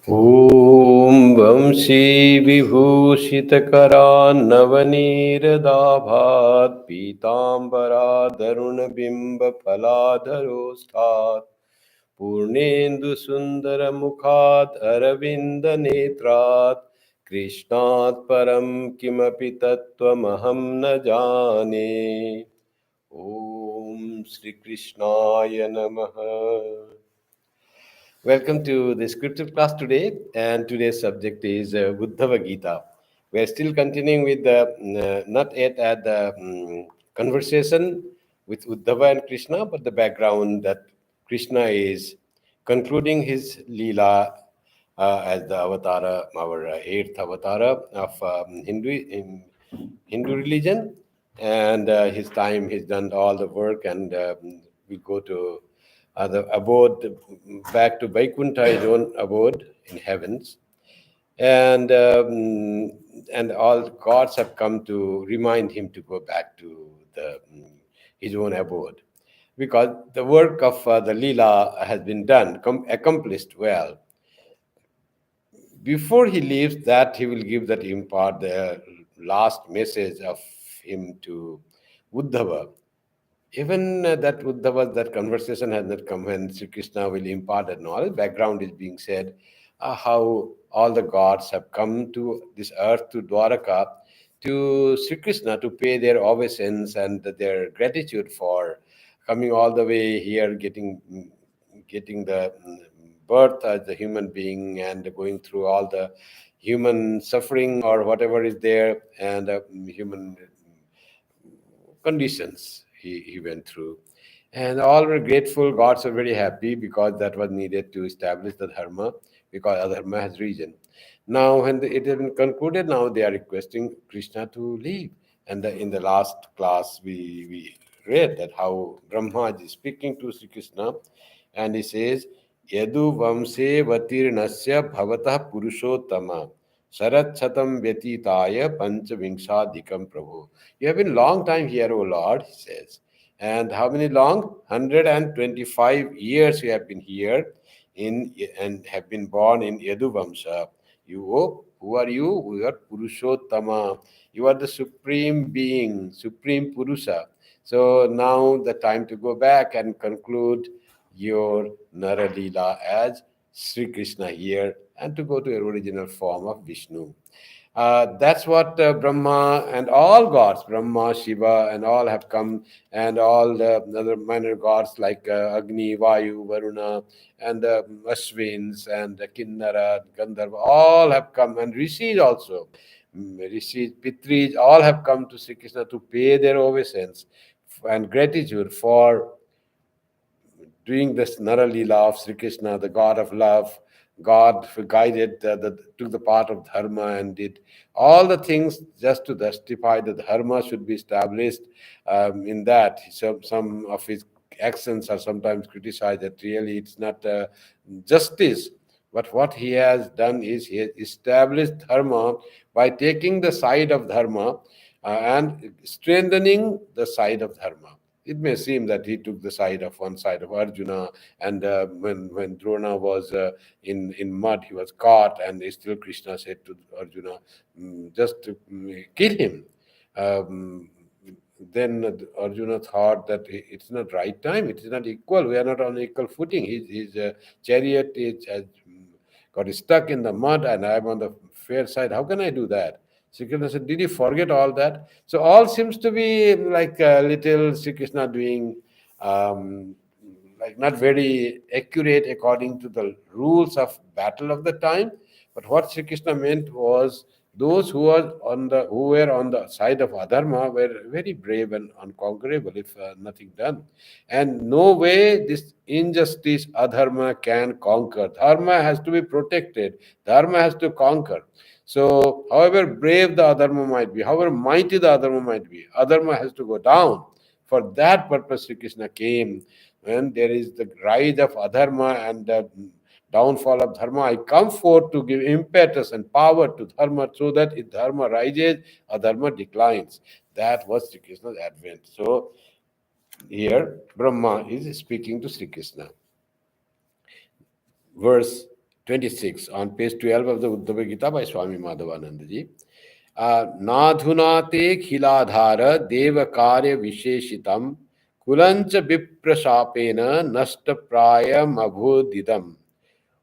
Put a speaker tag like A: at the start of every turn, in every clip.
A: ॐ वंशी विभूषितकरान्नवनीरदाभात् पीताम्बरादरुणबिम्बफलाधरोष्ठात् पूर्णेन्दुसुन्दरमुखात् अरविन्दनेत्रात् कृष्णात् परं किमपि तत्त्वमहं न जाने। ॐ श्रीकृष्णाय नमः. Welcome to the scripture class today, and today's subject is Uddhava Gita. We are still continuing with the, not yet at the conversation with Uddhava and Krishna, but the background that Krishna is concluding his Leela as the avatara, our eighth avatara of Hindu religion, and his time he's done all the work, and we go to the abode back to Vaikuntha, his own abode in heavens, and all gods have come to remind him to go back to his own abode, because the work of the Leela has been done, accomplished well. Before he leaves, that he will give that impart the last message of him to Uddhava. Even that Uddhava, that conversation has not come when Sri Krishna will impart that knowledge. Background is being said how all the gods have come to this earth, to Dwaraka, to Sri Krishna to pay their obeisance and their gratitude for coming all the way here, getting the birth as a human being and going through all the human suffering or whatever is there, and human conditions he went through. And all were grateful. Gods were very happy because that was needed to establish the dharma, because adharma has reason. Now, when it has been concluded, now they are requesting Krishna to leave. And in the last class, we read that how Brahma is speaking to Sri Krishna, and he says, Yadu vamse vatirnasya bhavatah purushottama sarat chatam vyatitaya panchavinkshadikam prabhu. You have been long time here, O Lord, he says. And how many long? 125 years you have been here and have been born in Yaduvamsa. Who are you? We are Purushottama. You are the supreme being, supreme Purusa. So now the time to go back and conclude your Nara Leela as Sri Krishna here, and to go to your original form of Vishnu. That's what Brahma and all gods, Brahma, Shiva, and all have come, and all the other minor gods like Agni, Vayu, Varuna, and Ashwins, and Kinnara, Gandharva, all have come, and Rishis also. Rishis, Pitris, all have come to Sri Krishna to pay their obeisance and gratitude for doing this Nara Leela of Sri Krishna, the God of love, God who guided, took the part of dharma and did all the things just to justify that dharma should be established. In that, some of his actions are sometimes criticized that really it's not justice. But what he has done is he has established dharma by taking the side of dharma and strengthening the side of dharma. It may seem that he took the side of one side of Arjuna, and when Drona was in mud, he was caught, and still Krishna said to Arjuna, just kill him. Um, then Arjuna thought that it's not right time, it is not equal, we are not on equal footing. His chariot has got stuck in the mud, and I'm on the fair side. How can I do that? Sri Krishna said, did you forget all that? So all seems to be like a little Sri Krishna doing um, like not very accurate according to the rules of battle of the time. But what Sri Krishna meant was those who were on the side of adharma were very brave and unconquerable if nothing done. And no way this injustice adharma can conquer. Dharma has to be protected. Dharma has to conquer. So, however brave the adharma might be, however mighty the adharma might be, adharma has to go down. For that purpose, Sri Krishna came. When there is the rise of adharma and the downfall of dharma, I come forth to give impetus and power to dharma, so that if dharma rises, adharma declines. That was Sri Krishna's advent. So, here Brahma is speaking to Sri Krishna. Verse 26 on page 12 of the Uddhava Gita by Swami Madhavanandaji. Nadhunate khiladhara deva karya visheshitam kulancha viprashapena nasta prayam abhodidam.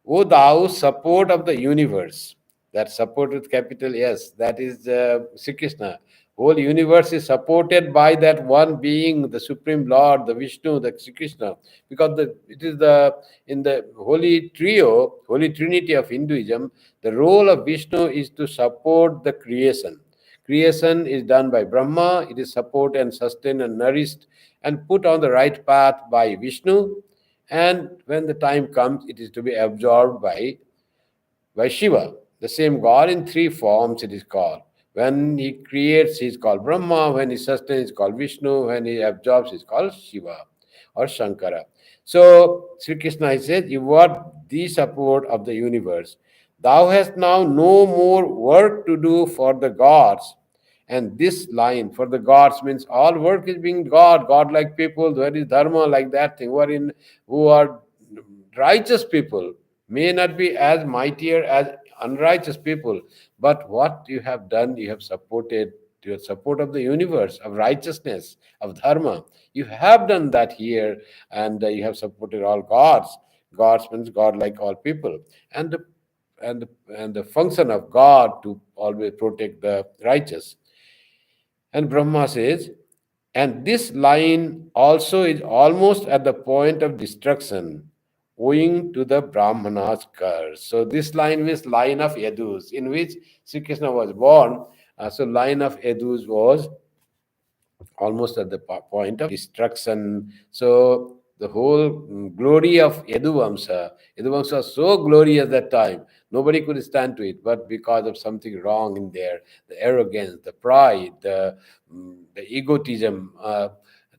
A: O thou support of the universe, that support with capital S, that is Sri Krishna. Whole universe is supported by that one being, the Supreme Lord, the Vishnu, the Sri Krishna, because it is in the holy trio, holy trinity of Hinduism, the role of Vishnu is to support the creation. Creation is done by Brahma, it is supported and sustained and nourished and put on the right path by Vishnu, and when the time comes, it is to be absorbed by Shiva. The same God in three forms it is called. When he creates, he is called Brahma. When he sustains, he is called Vishnu. When he absorbs, he is called Shiva or Shankara. So Sri Krishna he says, you are the support of the universe. Thou hast now no more work to do for the gods. And this line for the gods means all work is being God-like people. There is dharma like that thing. Who are righteous people may not be as mightier as unrighteous people, but what you have done, you have supported your support of the universe, of righteousness, of dharma. You have done that here, and you have supported all gods. Gods means God like all people, and the function of God to always protect the righteous. And Brahma says, and this line also is almost at the point of destruction, owing to the Brahmana's curse. So this line means line of Yadus, in which Sri Krishna was born. So line of Yadus was almost at the point of destruction. So the whole glory of Yaduvamsa was so glorious at that time. Nobody could stand to it, but because of something wrong in there, the arrogance, the pride, the egotism,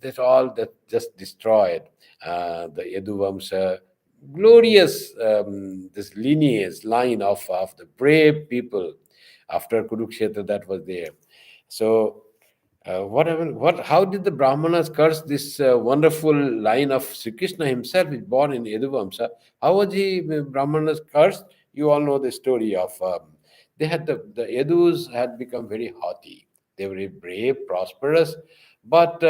A: that all that just destroyed the Yaduvamsa glorious this lineage line of the brave people after Kurukshetra that was there. So what happened? How did the Brahmanas curse this wonderful line of Sri Krishna himself is born in Yaduvamsa? How was he Brahmanas cursed? You all know the story of they had the Yadus had become very haughty. They were very brave, prosperous, but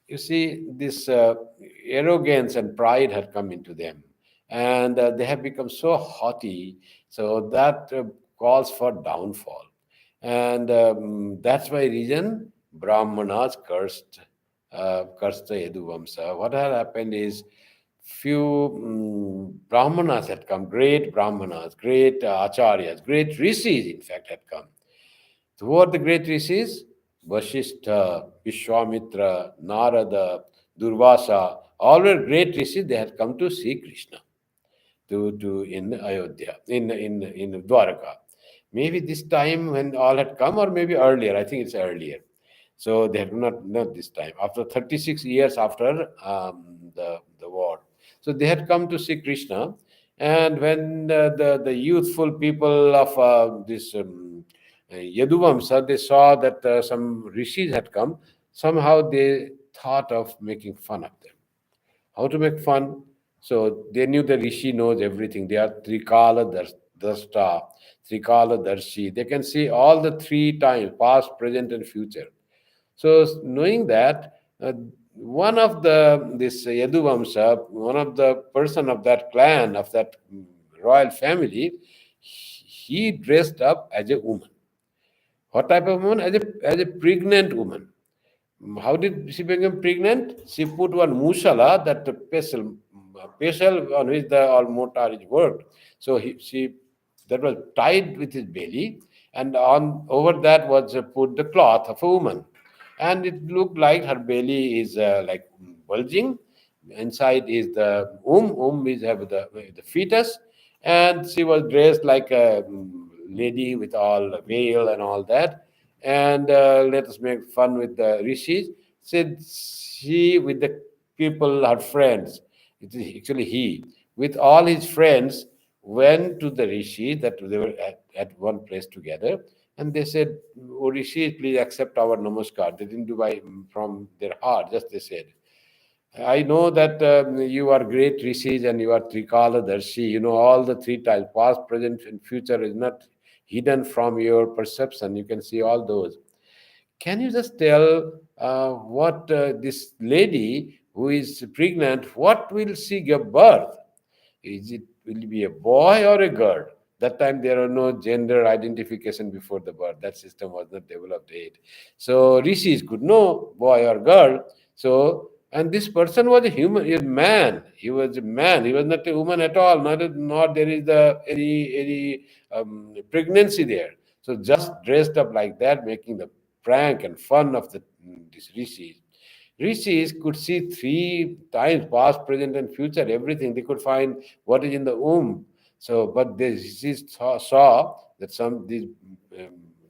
A: you see this arrogance and pride had come into them, and they have become so haughty. So that calls for downfall, and that's why reason Brahmanas cursed the Yaduvamsa. What had happened is few Brahmanas had come, great Brahmanas, great acharyas, great rishis, in fact, had come. So who are the great rishis? Vasishtha, Vishwamitra, Narada, Durvasa, all were great rishis. They had come to see Krishna to in Ayodhya, in Dwaraka. Maybe this time when all had come, or maybe earlier. I think it's earlier. So they had not this time. After 36 years after the war, so they had come to see Krishna, and when the youthful people of this Yaduvamsa, they saw that some rishis had come. Somehow they thought of making fun of them. How to make fun? So they knew the rishi knows everything. They are Trikala Drashta, Trikala Darshi. They can see all the three times, past, present, and future. So knowing that, one of this Yaduvamsa, one of the person of that clan, of that royal family, he dressed up as a woman. What type of woman? As a pregnant woman. How did she become pregnant? She put one musala, that pestle on which the all mortar is worked. So she that was tied with his belly, and on over that was put the cloth of a woman, and it looked like her belly is like bulging. Inside is the is have the fetus, and she was dressed like a lady with all veil and all that. And let us make fun with the rishis. Said she with the people, her friends. It is actually he with all his friends went to the rishi that they were at one place together, and they said, "Oh rishi, please accept our namaskar." They didn't do by from their heart, just they said. I know that you are great rishis and you are Trikala Darshi. You know all the three times, past, present, and future is not hidden from your perception. You can see all those. Can you just tell what this lady who is pregnant, what will she give birth? Is it will it be a boy or a girl? That time there are no gender identification before the birth. That system was not developed yet. So rishis could know boy or girl. So and this person was a human, a man. He was a man. He was not a woman at all. Not there is the any pregnancy there. So just dressed up like that, making the prank and fun of the these rishis. Rishis could see three times past, present, and future, everything. They could find what is in the womb. So, but the rishis saw that some these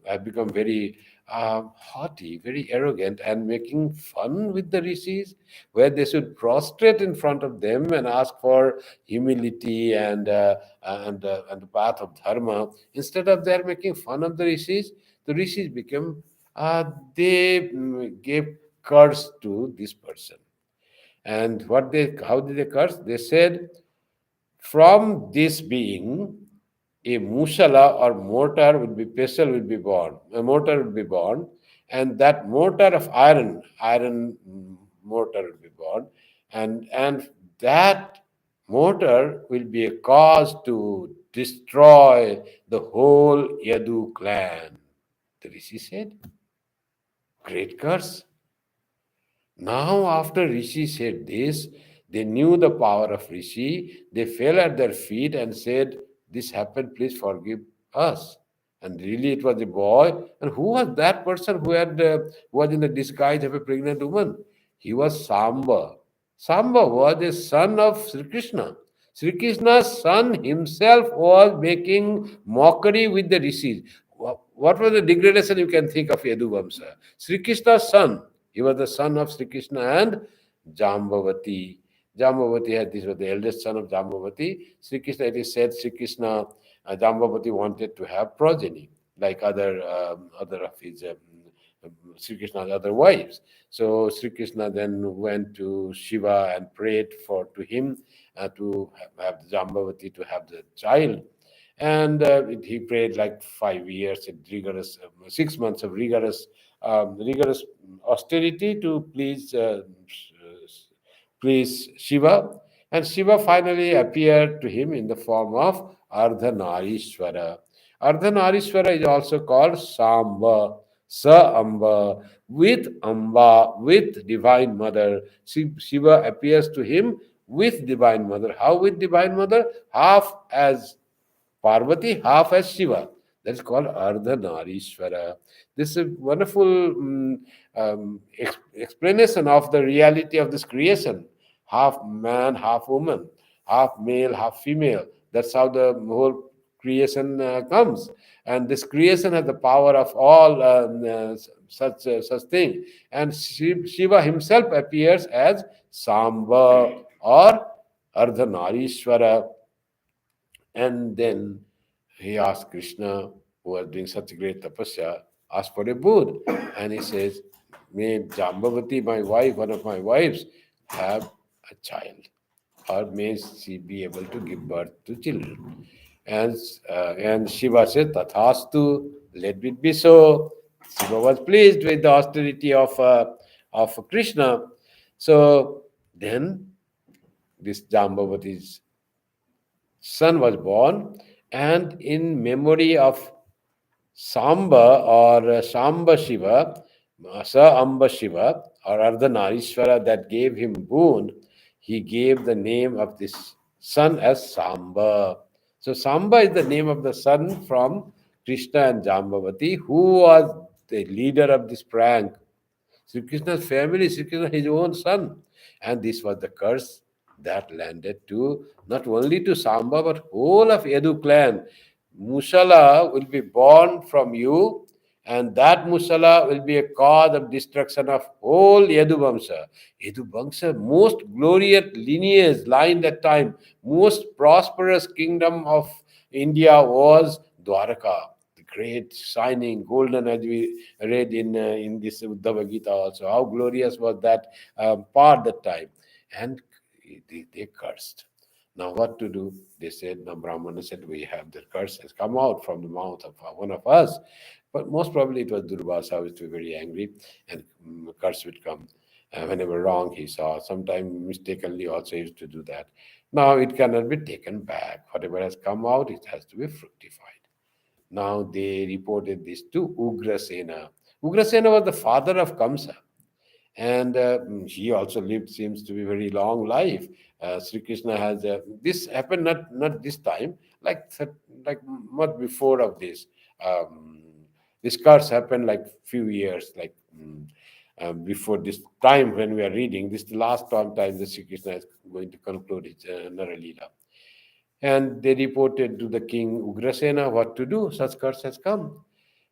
A: have become very haughty, very arrogant, and making fun with the rishis, where they should prostrate in front of them and ask for humility and the path of dharma. Instead of their making fun of the rishis became they gave curse to this person. And how did they curse? They said, from this being, a mushala or mortar will be pestle will be born. A mortar will be born, and that mortar of iron mortar will be born, and that mortar will be a cause to destroy the whole Yadu clan. The Rishi said, great curse. Now, after Rishi said this, they knew the power of Rishi. They fell at their feet and said, this happened, please forgive us. And really, it was a boy. And who was that person who was in the disguise of a pregnant woman? He was Samba. Samba was a son of Sri Krishna. Sri Krishna's son himself was making mockery with the rishis. What was the degradation you can think of Yadu Vamsa? Sri Krishna's son. He was the son of Sri Krishna and Jambavati. Jambavati had this was the eldest son of Jambavati. Sri Krishna, it is said, Sri Krishna, Jambavati wanted to have progeny like other of his Sri Krishna's other wives. So Sri Krishna then went to Shiva and prayed for to him to have Jambavati to have the child. And he prayed like 5 years, in rigorous 6 months of rigorous austerity to please Shiva. And Shiva finally appeared to him in the form of Ardhanarishwara. Ardhanarishwara is also called Samba, Sa Amba, with Divine Mother. Shiva appears to him with Divine Mother. How with Divine Mother? Half as Parvati, half as Shiva. That's called Ardhanarishwara. This is a wonderful explanation of the reality of this creation. Half man, half woman, half male, half female. That's how the whole creation comes. And this creation has the power of all such thing. And Shiva himself appears as Samba or Ardhanarishwara. And then he asked Krishna, who was doing such a great tapasya, asked for a boon. And he says, may Jambavati, my wife, one of my wives, have a child, or may she be able to give birth to children. And Shiva said, Tathastu, let it be so. Shiva was pleased with the austerity of Krishna. So then this Jambavati's son was born, and in memory of Samba or Samba Shiva, Sa Amba Shiva or Ardhanarishwara that gave him boon, he gave the name of this son as Samba. So Samba is the name of the son from Krishna and Jambavati, who was the leader of this prank. Sri Krishna's family, Sri Krishna, his own son. And this was the curse that landed to not only to Samba, but whole of Yadu clan. Mushala will be born from you, and that Mushala will be a cause of destruction of whole Yadu Vamsa. Yadu Vamsa, most glorious lineage line that time, most prosperous kingdom of India was Dwaraka, the great shining golden, as we read in this Uddhava Gita also. How glorious was that part that time. and they cursed. Now, what to do? They said, now Brahmana said, we have the curse has come out from the mouth of one of us. But most probably it was Durvasa who was very angry, and curse would come. Whenever wrong he saw, sometimes mistakenly also used to do that. Now it cannot be taken back. Whatever has come out, it has to be fructified. Now they reported this to Ugrasena. Ugrasena was the father of Kamsa, and he also lived seems to be very long life. Sri Krishna has this happened not this time, like much before of this. Um, this curse happened like few years, like before this time when we are reading. This is the last time that Sri Krishna is going to conclude his Naralila. And they reported to the king Ugrasena what to do. Such curse has come.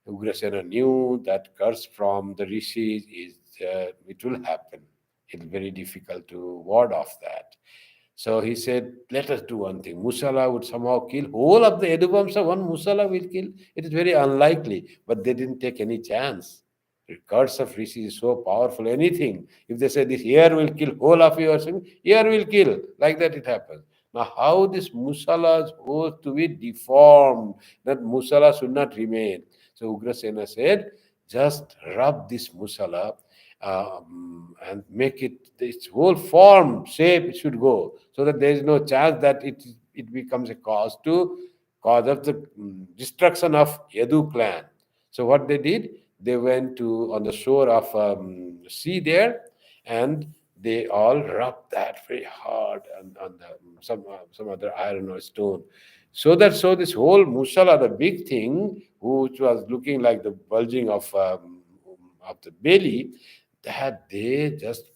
A: Ugrasena knew that curse from the rishis is it will happen. It's very difficult to ward off that. So he said, let us do one thing. Musala would somehow kill whole of the Yaduvamsa. One Musala will kill. It is very unlikely, but they didn't take any chance. The curse of Rishi is so powerful. Anything, if they say this ear will kill whole of you or something, ear will kill. Like that it happens. Now, how this Musala is supposed to be deformed, that Musala should not remain. So Ugrasena said, just rub this Musala and make it its whole form, shape it should go, so that there is no chance that it becomes a cause of the destruction of Yadu clan. So what they did, they went to on the shore of sea there, and they all rubbed that very hard on the some other iron or stone, so this whole musala, the big thing, which was looking like the bulging of the belly, that they just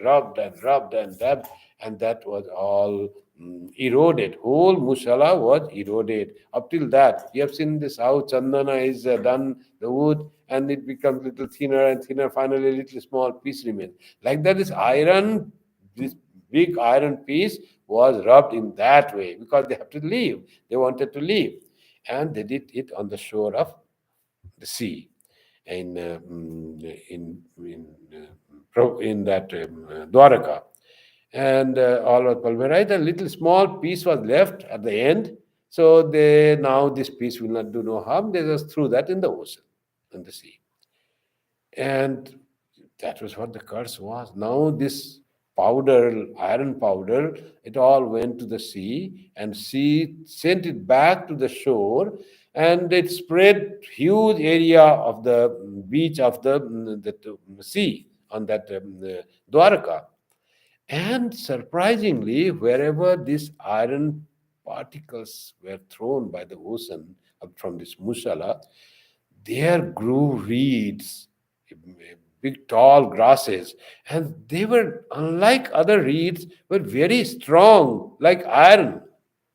A: rubbed and dabbed, and that was all eroded. Whole musala was eroded. Up till that, you have seen this how chandana is done, the wood, and it becomes little thinner and thinner. Finally, a little small piece remains. Like that, this big iron piece was rubbed in that way because they have to leave. They wanted to leave, and they did it on the shore of the sea in that Dwaraka. And all was pulverized. A little small piece was left at the end. So they now this piece will not do no harm. They just threw that in the ocean, in the sea. And that was what the curse was. Now this powder, iron powder, it all went to the sea, and sea sent it back to the shore, and it spread huge area of the beach of the sea on that Dwaraka. And surprisingly, wherever these iron particles were thrown by the ocean up from this musala, there grew reeds, big tall grasses, and they were unlike other reeds, were very strong, like iron.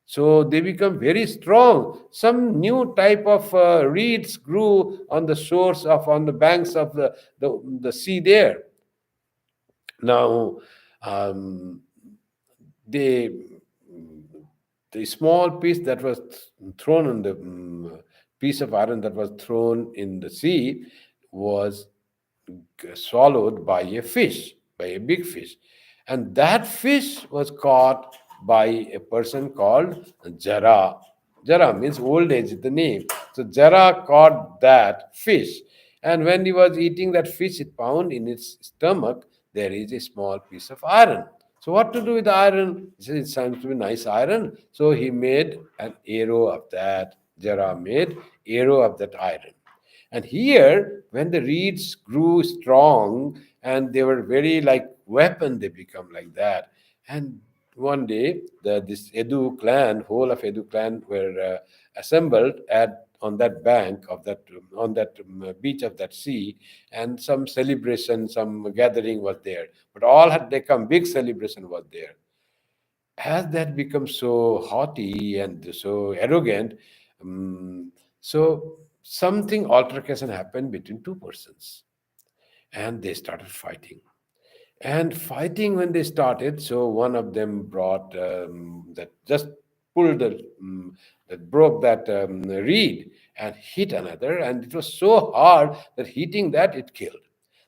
A: So they become very strong. Some new type of reeds grew on the shores of on the banks of the sea there. Now, um, they the small piece that was thrown on the piece of iron that was thrown in the sea was swallowed by a fish, by a big fish. And that fish was caught by a person called Jara. Jara means old age, the name. So Jara caught that fish. And when he was eating that fish, it found in its stomach there is a small piece of iron. So what to do with the iron? He said, it seems to be nice iron. So he made an arrow of that. Jara made arrow of that iron. And here, when the reeds grew strong and they were very like weapon, they become like that. And one day, this Edu clan, whole of Edu clan, were assembled at on that bank of that on that beach of that sea, and some celebration, some gathering was there. But all had they come, big celebration was there. Has that become so haughty and so arrogant? So something altercation happened between two persons, and they started fighting. And fighting when they started, so one of them brought that just pulled that broke that reed and hit another, and it was so hard that hitting that it killed.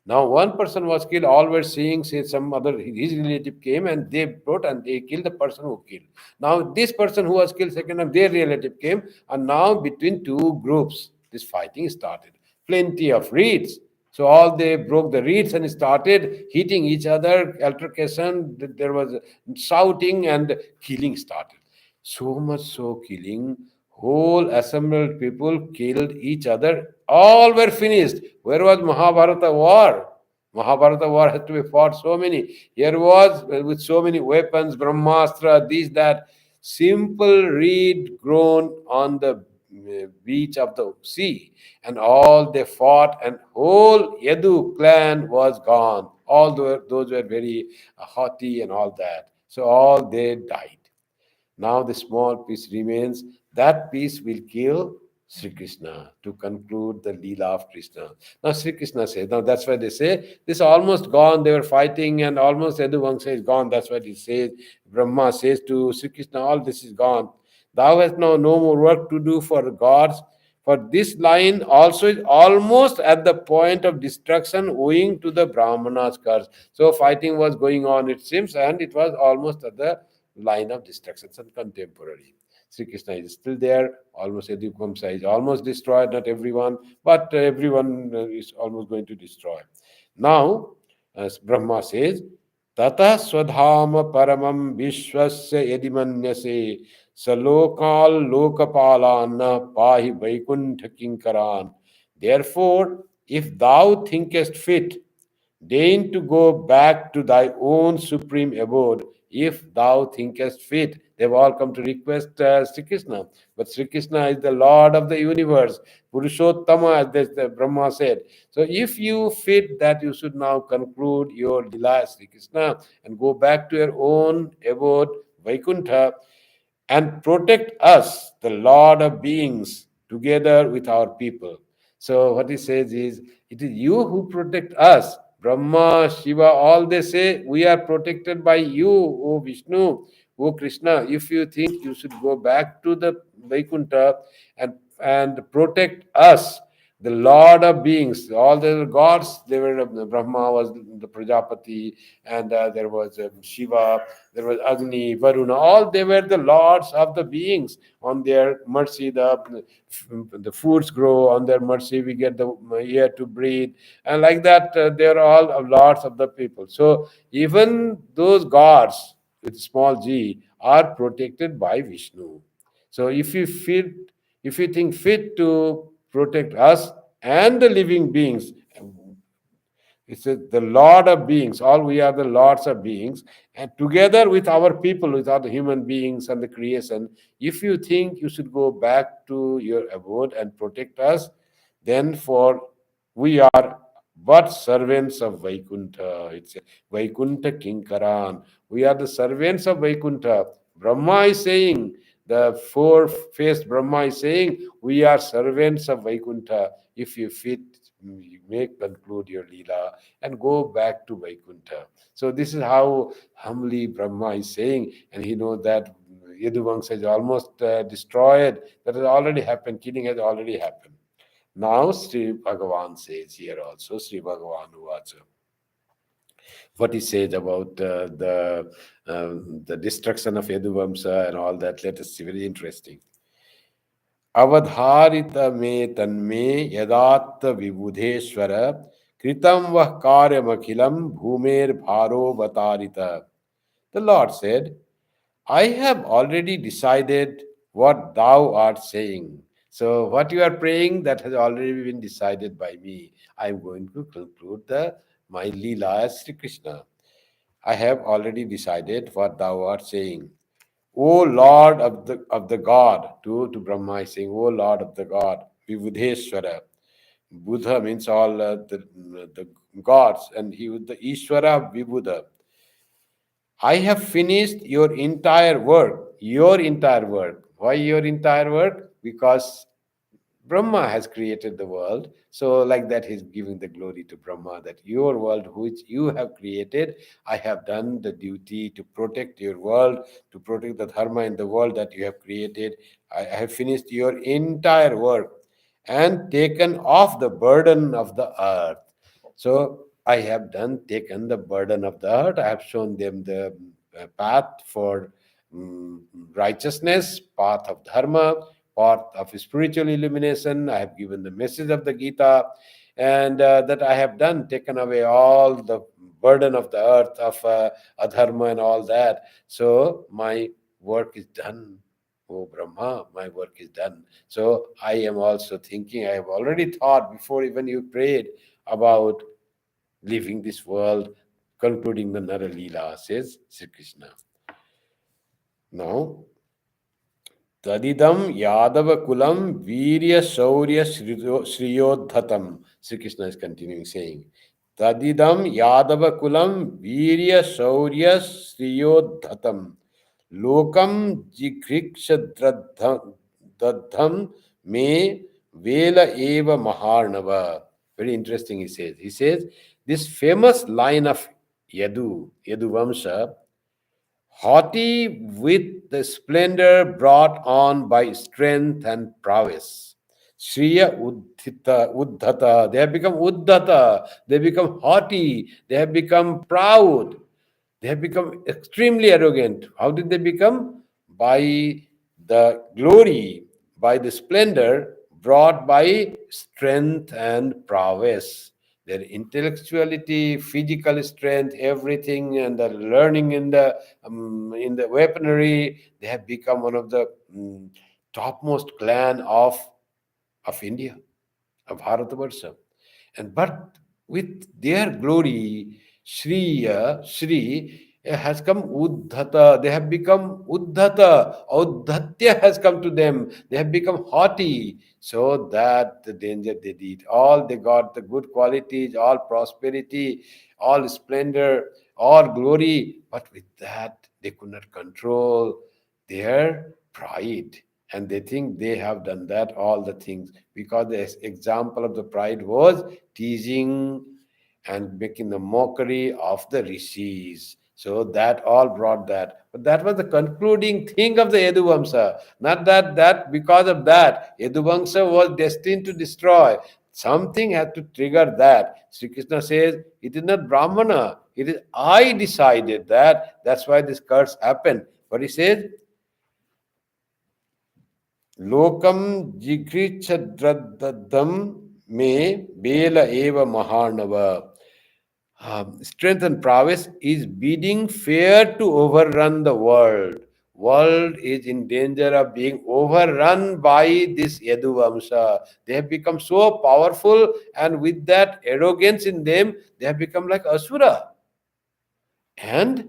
A: Now one person was killed, all were seeing, say some other his relative came and they brought and they killed the person who killed. Now this person who was killed second time, their relative came, and now between two groups, this fighting started. Plenty of reeds. So all they broke the reeds and started hitting each other, altercation, there was shouting and killing started. So much so killing, whole assembled people killed each other. All were finished. Where was Mahabharata war? Mahabharata war had to be fought so many. Here was with so many weapons, Brahmastra, this, that. Simple reed grown on the beach of the sea. And all they fought, and whole Yadu clan was gone. All those were very haughty and all that. So all they died. Now the small piece remains. That piece will kill Sri Krishna to conclude the Leela of Krishna. Now Sri Krishna says, now that's why they say, this almost gone. They were fighting and almost Yaduvamsa is gone. That's what he says. Brahma says to Sri Krishna, all this is gone. Thou hast now no more work to do for the gods. For this line also is almost at the point of destruction owing to the Brahmana's curse. So fighting was going on, it seems, and it was almost at the line of destruction and contemporary. Sri Krishna is still there, almost Yadupamsa is almost destroyed, not everyone, but everyone is almost going to destroy. Now, as Brahma says, Tata Swadhama Paramam Vishwasya Yadimanyase Salokal Lokapalana Pahi Vaikuntha Kinkaran. Therefore, if thou thinkest fit, deign to go back to thy own supreme abode if thou thinkest fit. They've all come to request Sri Krishna. But Sri Krishna is the Lord of the universe, Purushottama, as the Brahma said. So if you fit that you should now conclude your Lila, Sri Krishna, and go back to your own abode, Vaikuntha, and protect us, the Lord of beings, together with our people. So what he says is, it is you who protect us. Brahma, Shiva, all they say, we are protected by you, O Vishnu, O Krishna. If you think you should go back to the Vaikuntha and protect us, the Lord of beings, all the gods, they were Brahma was the Prajapati, and there was Shiva, there was Agni, Varuna, all they were the lords of the beings. On their mercy, the foods grow. On their mercy, we get the air to breathe, and like that, they are all lords of the people. So even those gods with small g are protected by Vishnu. So if you think fit to protect us and the living beings, it says the Lord of beings, all we are the lords of beings, and together with our people, with other human beings and the creation, if you think you should go back to your abode and protect us, then for we are but servants of Vaikuntha. It's Vaikuntha Kinkaran. We are the servants of Vaikuntha. Brahma is saying, the four-faced Brahma is saying, we are servants of Vaikuntha. If you fit, you may conclude your Leela and go back to Vaikuntha. So this is how humbly Brahma is saying, and he knows that Yaduvamsa is almost destroyed. That has already happened. Killing has already happened. Now Sri Bhagavan says here also, Sri Bhagavan Uvacha, what he says about the destruction of Yaduvamsa and all that. Let us see, very interesting. Avadharita me tanme yadatta vibudheshwara kritam vah karyamakhilam bhumer bharo vatarita. The Lord said, I have already decided what thou art saying. So what you are praying, that has already been decided by me. I am going to conclude my Leela as Sri Krishna. I have already decided what thou art saying. O Lord of the God, to Brahma is saying, O Lord of the God, Vibudheshwara. Buddha means all the gods, and he was the Ishvara Vibhuda. I have finished your entire work. Your entire work. Why your entire work? Because Brahma has created the world. So, like that, he's giving the glory to Brahma that your world, which you have created, I have done the duty to protect your world, to protect the dharma in the world that you have created. I have finished your entire work and taken off the burden of the earth. So, I have done taken the burden of the earth. I have shown them the path for mm, righteousness, path of dharma, path of spiritual illumination. I have given the message of the Gita, and that I have done taken away all the burden of the earth of adharma and all that. So my work is done. Oh Brahma, my work is done. So I am also thinking, I have already thought before even you prayed about leaving this world, concluding the Nara Leela, says Sri Krishna. Now, Tadidam Yadava Kulam Virya Shaurya Shriyodhatam. Sri Krishna is continuing saying, Tadidam Yadava Kulam Virya Shaurya Shriyodhatam. Lokam Jigriksha Dadham Me Vela Eva Maharnava. Very interesting, he says. He says, this famous line of Yadu Vamsa, haughty with the splendor brought on by strength and prowess. Shriya Uddhata, they have become Uddhata, they become haughty, they have become proud, they have become extremely arrogant. How did they become? By the glory, by the splendor brought by strength and prowess. Their intellectuality, physical strength, everything, and the learning in the weaponry, they have become one of the topmost clan of India, of Bharatavarsha. And but with their glory, Sri has come Uddhata. They have become Uddhata. Uddhatya has come to them. They have become haughty. So that the danger they did. All they got the good qualities, all prosperity, all splendor, all glory. But with that, they could not control their pride, and they think they have done that all the things, because the example of the pride was teasing and making the mockery of the rishis. So that all brought that, but that was the concluding thing of the Yaduvamsa. Not that because of that Yaduvamsa was destined to destroy. Something had to trigger that. Sri Krishna says it is not Brahmana, it is I decided that. That's why this curse happened. But he says Lokam jigrichadradadam me bela eva maharnava. Strength and prowess is bidding fair to overrun the world. World is in danger of being overrun by this Yaduvamsa. They have become so powerful, and with that arrogance in them, they have become like Asura. And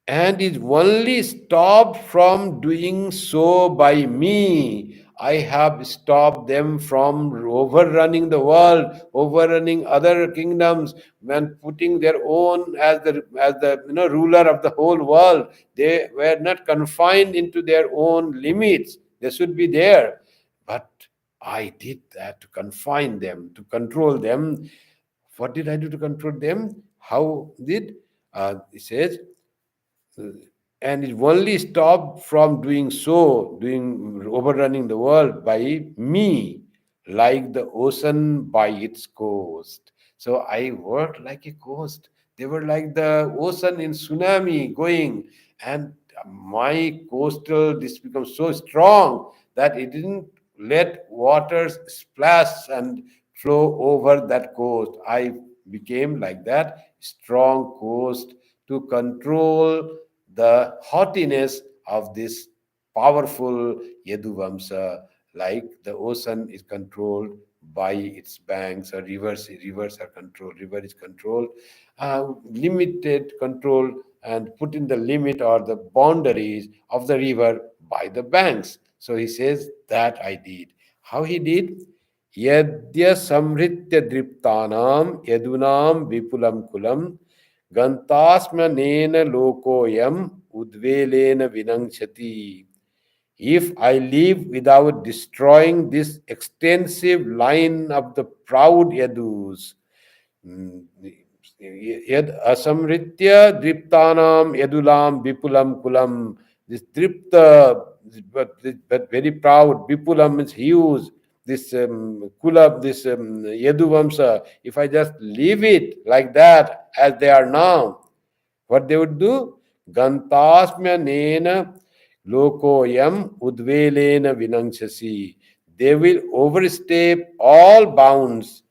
A: is only stopped from doing so by me. I have stopped them from overrunning the world, overrunning other kingdoms, and putting their own as the ruler of the whole world. They were not confined into their own limits. They should be there, but I did that to confine them, to control them. What did I do to control them? How did? It says and it only stopped from doing so, doing overrunning the world by me, like the ocean by its coast. So I worked like a coast. They were like the ocean in tsunami going, and my coastal this becomes so strong that it didn't let waters splash and flow over that coast. I became like that strong coast to control the haughtiness of this powerful Yaduvamsa, like the ocean is controlled by its banks, or rivers are controlled, river is controlled, limited control, and put in the limit or the boundaries of the river by the banks. So he says that I did. How he did? Yadya samhritya driptanam yadunam vipulam kulam Gantasmanena lokoyam udvelena vinangshati. If I live without destroying this extensive line of the proud Yadus, yad asamritya driptanam yadulam vipulam kulam, this dripta, but very proud, vipulam is huge, this Kula, this Yaduvamsa, if I just leave it like that as they are now, what they would do? Gantasmya nena lokoyam udvelena vinangshasi. They will overstep all bounds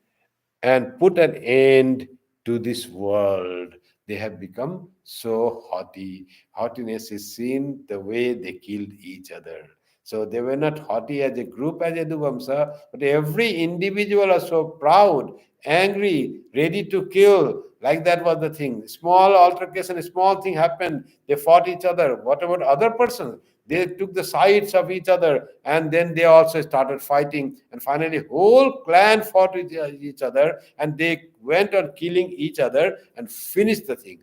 A: and put an end to this world. They have become so haughty. Haughtiness is seen the way they killed each other. So they were not haughty as a group, as Yaduvamsa, but every individual was so proud, angry, ready to kill. Like that was the thing. Small altercation, a small thing happened. They fought each other. What about other persons? They took the sides of each other, and then they also started fighting, and finally whole clan fought with each other, and they went on killing each other and finished the thing,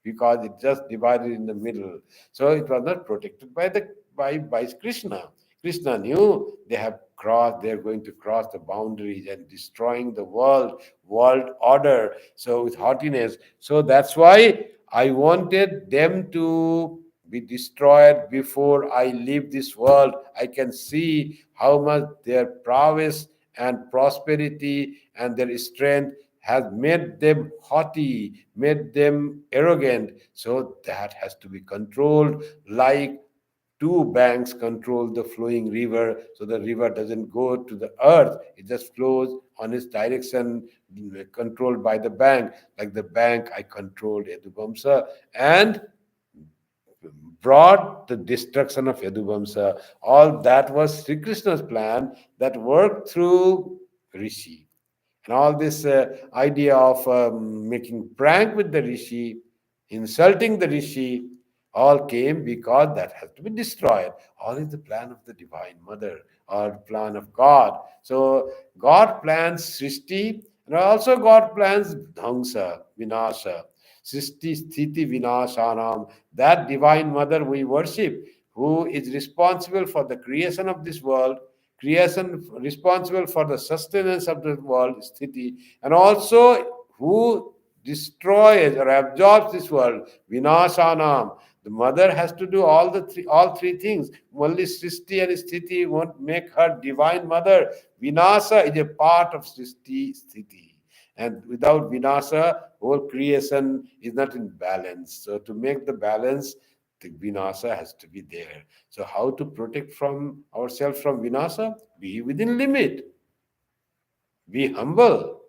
A: because it just divided in the middle. So it was not protected by the by Krishna. Krishna knew they're going to cross the boundaries and destroying the world order. So with haughtiness. So that's why I wanted them to be destroyed before I leave this world. I can see how much their prowess and prosperity and their strength has made them haughty, made them arrogant. So that has to be controlled, like two banks control the flowing river, so the river doesn't go to the earth, it just flows on its direction, controlled by the bank. Like the bank, I controlled Yaduvamsa and brought the destruction of Yaduvamsa. All that was Sri Krishna's plan that worked through Rishi. And all this idea of making prank with the Rishi, insulting the Rishi, all came because that has to be destroyed. All is the plan of the Divine Mother or plan of God. So God plans Srishti, and also God plans Dhangsa, Vinasha. Srishti, Sthiti, Vinashanam. That Divine Mother we worship, who is responsible for the creation of this world, creation responsible for the sustenance of the world, Sthiti, and also who destroys or absorbs this world, Vinashanam. The mother has to do all three things. Only Srishti and Sthiti won't make her divine mother. Vinasa is a part of Srishti, Sthiti. And without Vinasa, whole creation is not in balance. So to make the balance, the Vinasa has to be there. So how to protect from ourselves from Vinasa? Be within limit. Be humble.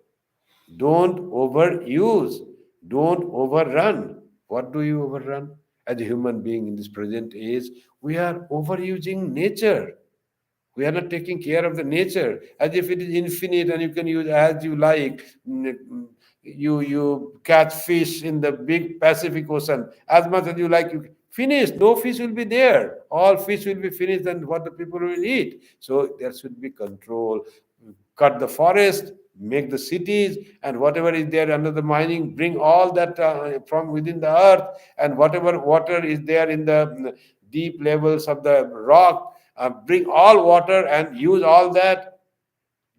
A: Don't overuse. Don't overrun. What do you overrun? As a human being in this present age, we are overusing nature. We are not taking care of the nature as if it is infinite and you can use as you like. You catch fish in the big Pacific Ocean as much as you like. You finish. No fish will be there. All fish will be finished, and what the people will eat. So there should be control. Cut the forest, make the cities, and whatever is there under the mining, bring all that from within the earth, and whatever water is there in the deep levels of the rock, bring all water and use all that.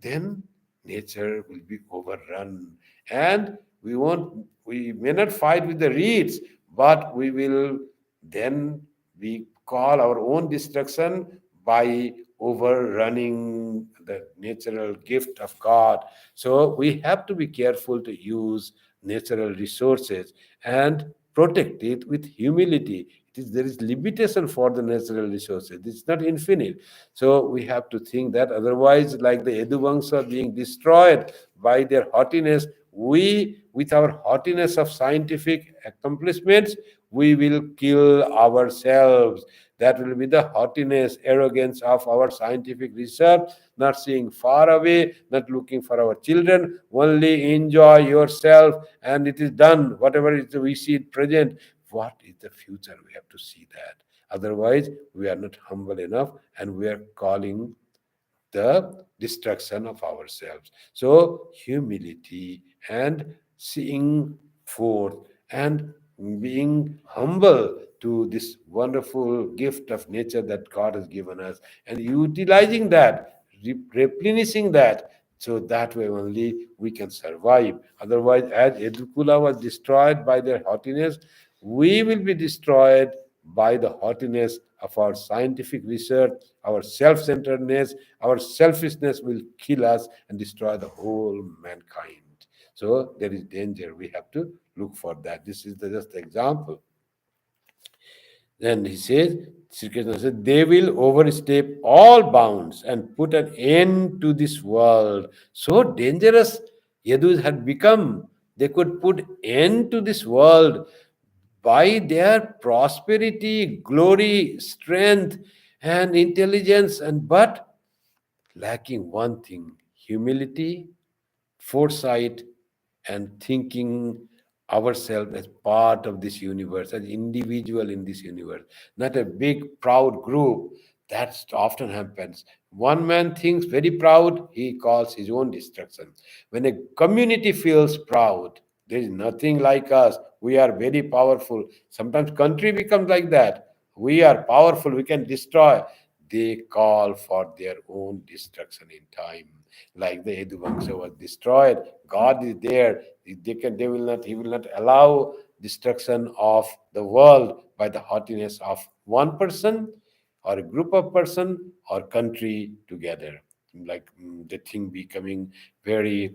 A: Then nature will be overrun, and we may not fight with the reeds, but we will then we call our own destruction by overrunning the natural gift of God. So we have to be careful to use natural resources and protect it with humility. There is limitation for the natural resources. It's not infinite. So we have to think that otherwise, like the Yaduvamsa being destroyed by their haughtiness, we, with our haughtiness of scientific accomplishments, we will kill ourselves. That will be the haughtiness, arrogance of our scientific research, not seeing far away, not looking for our children, only enjoy yourself, and it is done. Whatever is we see it present, what is the future? We have to see that. Otherwise, we are not humble enough and we are calling the destruction of ourselves. So, humility and seeing forth and being humble to this wonderful gift of nature that God has given us and utilizing that, replenishing that. So that way only we can survive. Otherwise, as Edukula was destroyed by their haughtiness, we will be destroyed by the haughtiness of our scientific research, our self-centeredness, our selfishness will kill us and destroy the whole mankind. So there is danger. We have to look for that. This is just example. Then he says, Sri Krishna says, they will overstep all bounds and put an end to this world. So dangerous Yadus had become. They could put end to this world by their prosperity, glory, strength, and intelligence, and but lacking one thing: humility, foresight, and thinking ourselves as part of this universe, as individual in this universe, not a big proud group. That often happens. One man thinks very proud, he calls his own destruction. When a community feels proud, there is nothing like us. We are very powerful. Sometimes country becomes like that. We are powerful, we can destroy. They call for their own destruction in time. Like the Edu Vamsa was destroyed, God is there. They will not. He will not allow destruction of the world by the haughtiness of one person, or a group of person, or country together. Like the thing becoming very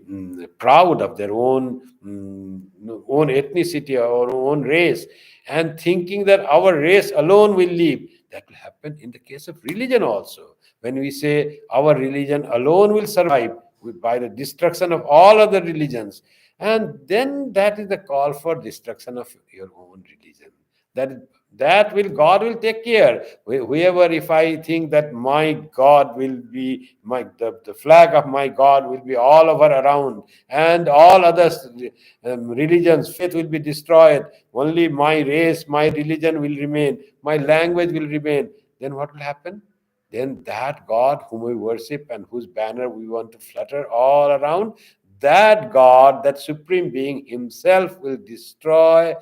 A: proud of their own ethnicity or own race, and thinking that our race alone will live. That will happen in the case of religion also. When we say our religion alone will survive by the destruction of all other religions, and then that is the call for destruction of your own religion. That will God will take care. Whoever, if I think that my God will be the flag of my God will be all over around, and all other religions, faith will be destroyed. Only my race, my religion will remain. My language will remain. Then what will happen? Then that God whom we worship and whose banner we want to flutter all around, that God, that supreme being himself will destroy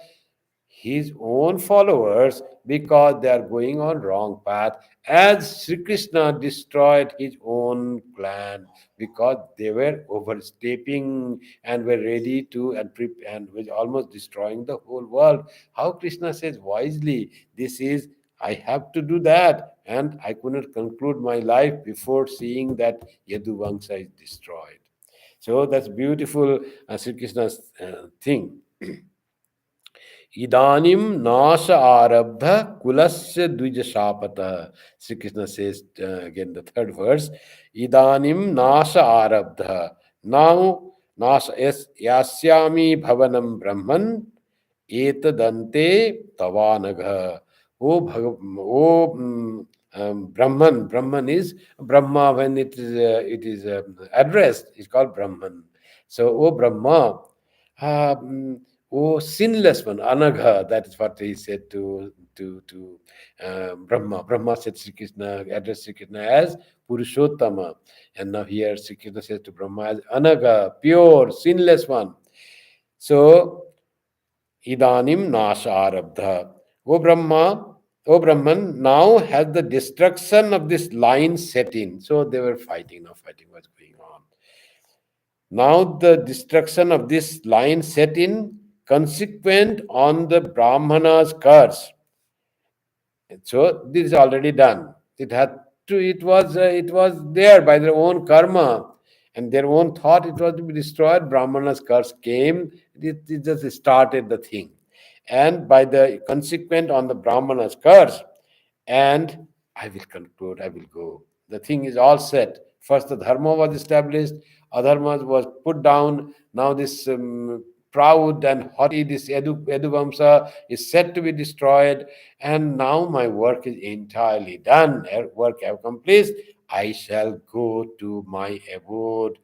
A: his own followers because they are going on wrong path, as Sri Krishna destroyed his own clan because they were overstepping and were ready to and was almost destroying the whole world. How Krishna says wisely, this is, I have to do that, and I could not conclude my life before seeing that Yadu Vamsa is destroyed. So that's beautiful Sri Krishna's thing. इदानिम नाश आरब्ध कुलस्य द्विज शापतः. Sri Krishna says again the third verse, idanim nasha arabdha. Now nasha yasyami bhavanam brahman etadante tavanagha. Brahman is Brahma. When it is addressed, it's called Brahman. So O Brahma, oh sinless one, Anagha, that is what he said to Brahma. Brahma said Sri Krishna, addressed Sri Krishna as Purushottama. And now here Sri Krishna says to Brahma as Anagha, pure, sinless one. So Idanim Nasha Arabdha. O Brahma, O Brahman, now has the destruction of this line set in. So they were fighting, now fighting was going on. Now the destruction of this line set in, consequent on the Brahmana's curse. So this is already done. It was there by their own karma and their own thought. It was to be destroyed. Brahmana's curse came. It just started the thing, and by the consequent on the Brahmana's curse, and I will conclude. I will go. The thing is all set. First, the dharma was established. Adharma was put down. Now this proud and haughty, this Edu Vamsa is said to be destroyed. And now my work is entirely done. Work accomplished. I shall go to my abode.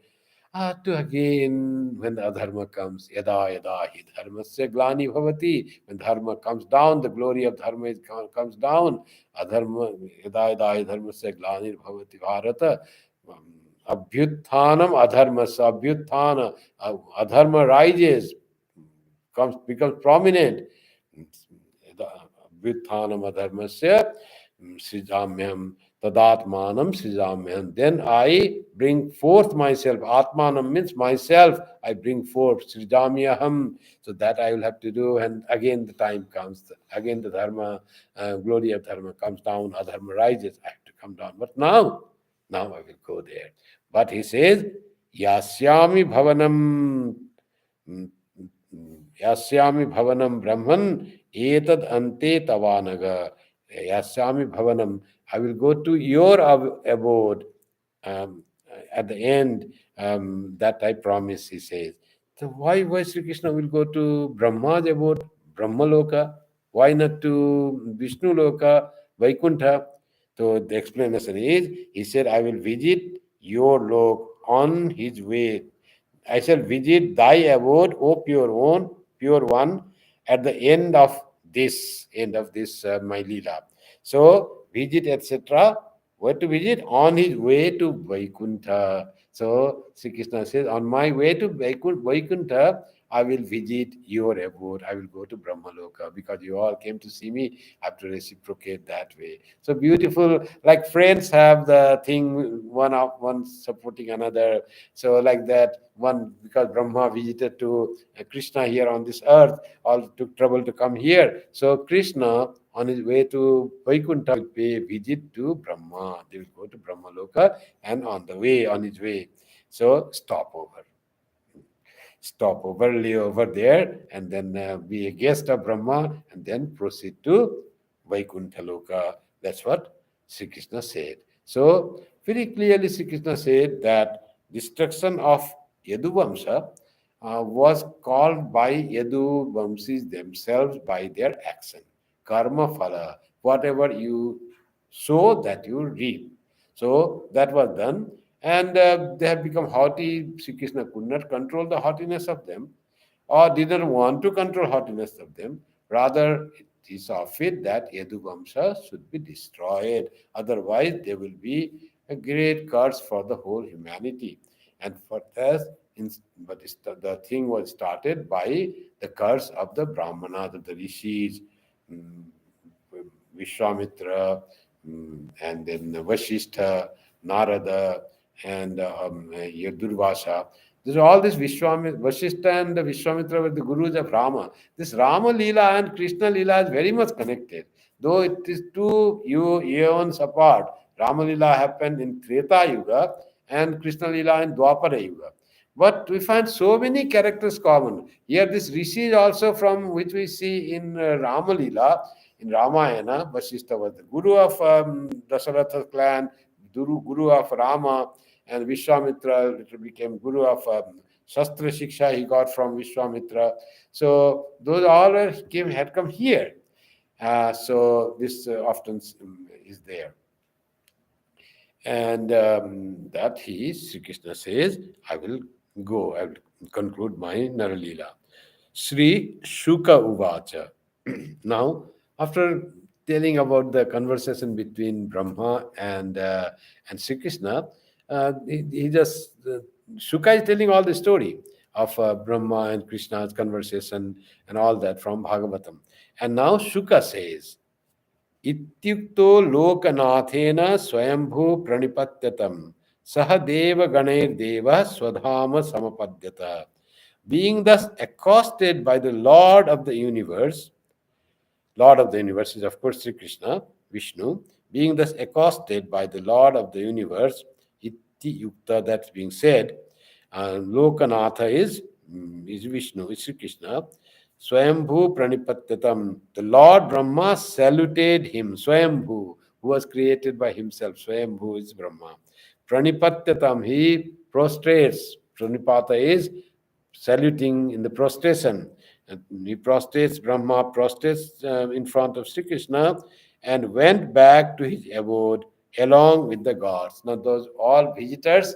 A: To again, when the adharma comes, yada yada hi dharmasya glani bhavati. When dharma comes down, the glory of dharma comes down. Adharma yada yada hi dharmasya glani bhavati bharata. Abhyutthanam adharmasya abhyutthana. Adharma rises, becomes prominent. Abhyutthanam adharmasya srijamyam Tadatmanam srijamyam. Then I bring forth myself. Atmanam means myself. I bring forth srijamyaham. So that I will have to do. And again the time comes. Again the dharma, glory of dharma comes down. Adharma rises. I have to come down. But now I will go there. But he says, Yasyami bhavanam. mm, Yasyami bhavanam brahman etad ante tavanaga. Yasyami bhavanam. I will go to your abode um, at the end. That I promise, he says. So why Sri Krishna will go to Brahma's abode, Brahma Loka? Why not to Vishnu Loka, Vaikuntha? So the explanation is, he said, I will visit your lok on his way. I shall visit thy abode, O pure one, at the end of this my lila. So visit, etc. Where to visit? On his way to Vaikuntha. So Sri Krishna says, on my way to Vaikuntha, I will visit your abode. I will go to Brahmaloka because you all came to see me. I have to reciprocate that way. So beautiful, like friends have the thing, one supporting another. So like that, one because Brahma visited to Krishna here on this earth, all took trouble to come here. So Krishna on his way to Vaikuntha will pay visit to Brahma. They will go to Brahmaloka and on his way. So stop over, lay over there, and then be a guest of Brahma, and then proceed to Vaikuntha Loka. That's what Sri Krishna said. So, very clearly, Sri Krishna said that destruction of Yaduvamsa was called by Yaduvamsis themselves by their action. Karma phala. Whatever you sow, that you reap. So, that was done, and they have become haughty. Sri Krishna could not control the haughtiness of them, or didn't want to control haughtiness of them. Rather, he saw fit that Yaduvamsa should be destroyed. Otherwise, there will be a great curse for the whole humanity. And for this, the thing was started by the curse of the Brahmanas, of the rishis, mm, Vishwamitra, and then Vashistha, Narada, and Durvasa. There's all this Vishwamitra, Vashistha and the Vishwamitra were the gurus of Rama. This Rama Leela and Krishna Leela is very much connected. Though it is two eons apart, Rama Leela happened in Treta Yuga and Krishna Leela in Dwapara Yuga. But we find so many characters common. Here, this Rishi is also from which we see in Rama Leela, in Ramayana. Vasistha was the guru of Dasaratha's clan, guru of Rama, and Vishwamitra later became guru of Shastra Shiksha he got from Vishwamitra. So those all had come here. So this often is there. And that Sri Krishna says, I will conclude my Naralila. Sri Shuka Uvacha. Now, after telling about the conversation between Brahma and Sri Krishna, he just Shuka is telling all the story of Brahma and Krishna's conversation and all that from Bhagavatam. And now Shuka says, इत्युक्तो लोकनाथेन स्वयंभू प्रणिपत्यतम सह देव गणैर्देव स्वधाम समपद्यत. Being thus accosted by the Lord of the universe is of course Sri Krishna, Vishnu, being thus accosted by the Lord of the universe, Iti Yukta, that's being said, Lokanatha is Vishnu, is Sri Krishna. Swayambhu Pranipatyatam. The Lord Brahma saluted him. Swayambhu, who was created by himself. Swayambhu is Brahma. Pranipatyatam, he prostrates. Pranipata is saluting in the prostration. And he prostrates, Brahma prostrates in front of Sri Krishna and went back to his abode along with the gods. Now, those all visitors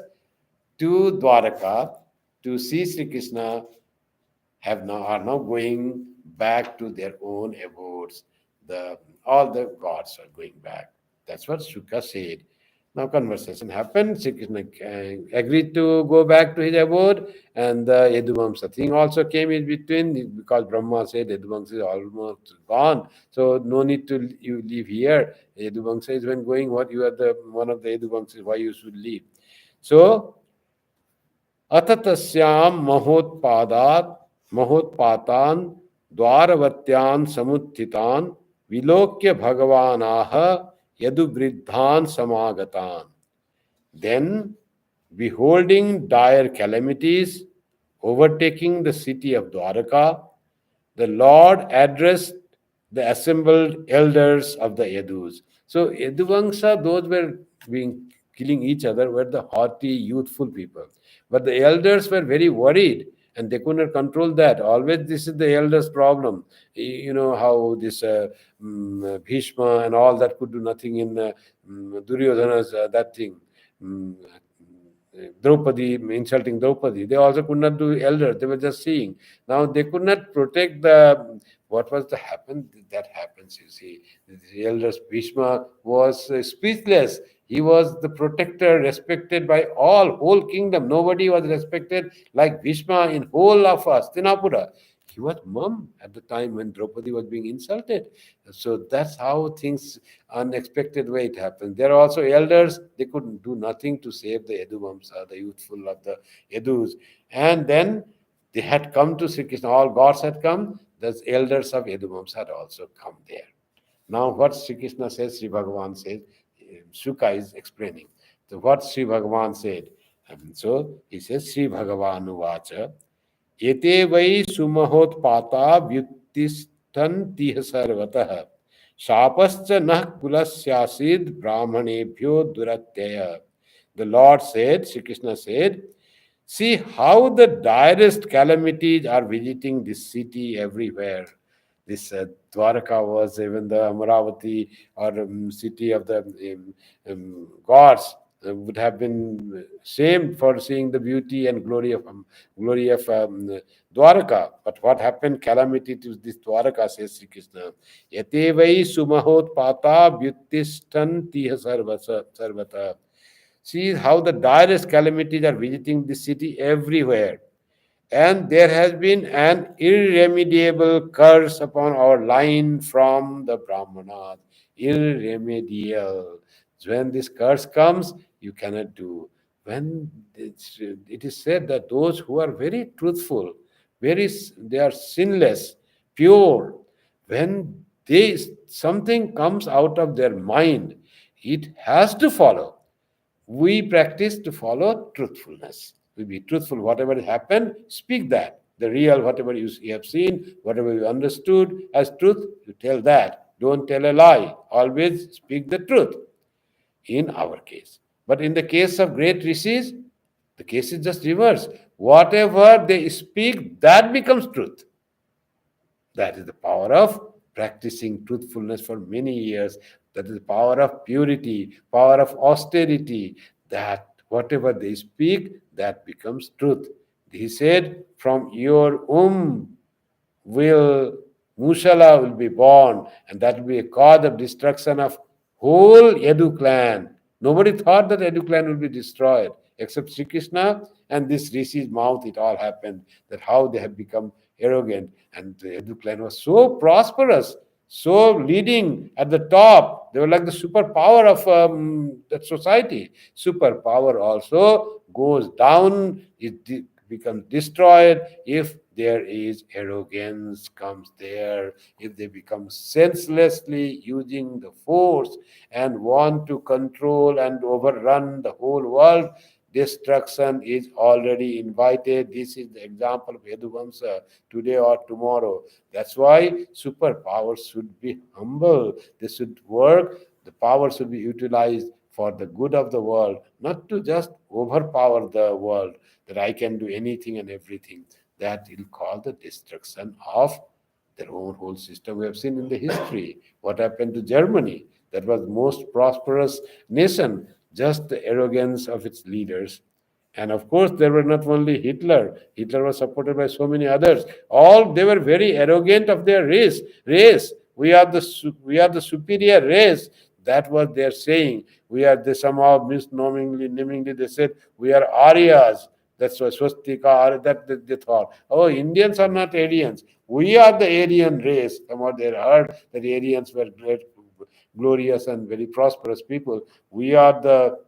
A: to Dwaraka to see Sri Krishna are now going back to their own abodes. All the gods are going back. That's what Shuka said. Now conversation happened. Sri Krishna agreed to go back to his abode, and the Yaduvamsa thing also came in between because Brahma said Yaduvamsa is almost gone, so no need to you leave here. Yaduvamsa is when going. What you are the one of the Yaduvamsa, why you should leave? So अततस्याम महोत्पादात महोत्पातान द्वारवत्यान समुत्थितान विलोक्य भगवानाह यदुवृद्धान समागतान. Then, beholding dire calamities overtaking the city of Dwaraka, the Lord addressed the assembled elders of the Yadus. So Yaduvamsa, those were being killing each other, were the haughty, youthful people. But the elders were very worried and they could not control that. Always this is the elders' problem. You know how this Bhishma and all that could do nothing in Duryodhana's that thing. Mm, Draupadi, insulting Draupadi. They also could not do elders. They were just seeing. Now they could not protect the what was the happen that happens. You see, the elders Bhishma was speechless. He was the protector, respected by all, whole kingdom. Nobody was respected like Bhishma in whole of Hastinapura. He was mum at the time when Draupadi was being insulted. So that's how things unexpected way it happened. There are also elders, they couldn't do nothing to save the Yaduvamsa, the youthful of the Yadus. And then they had come to Sri Krishna, all gods had come, the elders of Yaduvamsa had also come there. Now what Sri Krishna says, Sri Bhagavan says, Shuka is explaining. So what Sri Bhagavan said. So he says, Sri Bhagavan Uvacha, एते वै सुमहोत्पाता व्युत्तिष्ठन्तिह सर्वतः शापश्च नः कुलस्यासीद् ब्राह्मणेभ्यो दुरत्यय. The Lord said, Sri Krishna said, see how the direst calamities are visiting this city everywhere. This Dwaraka was even the Amaravati or city of the gods would have been shamed for seeing the beauty and glory of Dwaraka. But what happened? Calamity to this Dwaraka, says Sri Krishna. Yate vai sumahot pata vyuttishtan tiha sarvata. See how the direst calamities are visiting this city everywhere. And there has been an irremediable curse upon our line from the Brahmanas. Irremediable. When this curse comes, you cannot do. When it is said that those who are very truthful, they are sinless, pure, when something comes out of their mind, it has to follow. We practice to follow truthfulness. We be truthful. Whatever happened, speak that. The real, whatever you have seen, whatever you understood as truth, you tell that. Don't tell a lie. Always speak the truth in our case. But in the case of great rishis, the case is just reverse. Whatever they speak, that becomes truth. That is the power of practicing truthfulness for many years. That is the power of purity, power of austerity, that whatever they speak, that becomes truth. He said, from your will Mushala will be born, and that will be a cause of destruction of whole Yadu clan. Nobody thought that Yadu clan will be destroyed except Sri Krishna and this Rishi's mouth. It all happened, that how they have become arrogant. And the Yadu clan was so prosperous, so leading at the top. They were like the superpower of that society. Superpower also goes down, it becomes destroyed if there is arrogance comes there, if they become senselessly using the force and want to control and overrun the whole world. Destruction is already invited. This is the example of Yaduvamsa today or tomorrow. That's why superpowers should be humble. They should work. The power should be utilized for the good of the world, not to just overpower the world, that I can do anything and everything. That will cause the destruction of their own whole system. We have seen in the history what happened to Germany. That was the most prosperous nation, just the arrogance of its leaders. And of course, there were not only Hitler. Hitler was supported by so many others. All they were very arrogant of their race. We are the superior race. That was their saying. We are, they somehow namingly they said, we are Aryas. That's why swastika, that they thought. Oh, Indians are not Aryans. We are the Aryan race. Somehow they heard that Aryans were great, glorious, and very prosperous people. We are the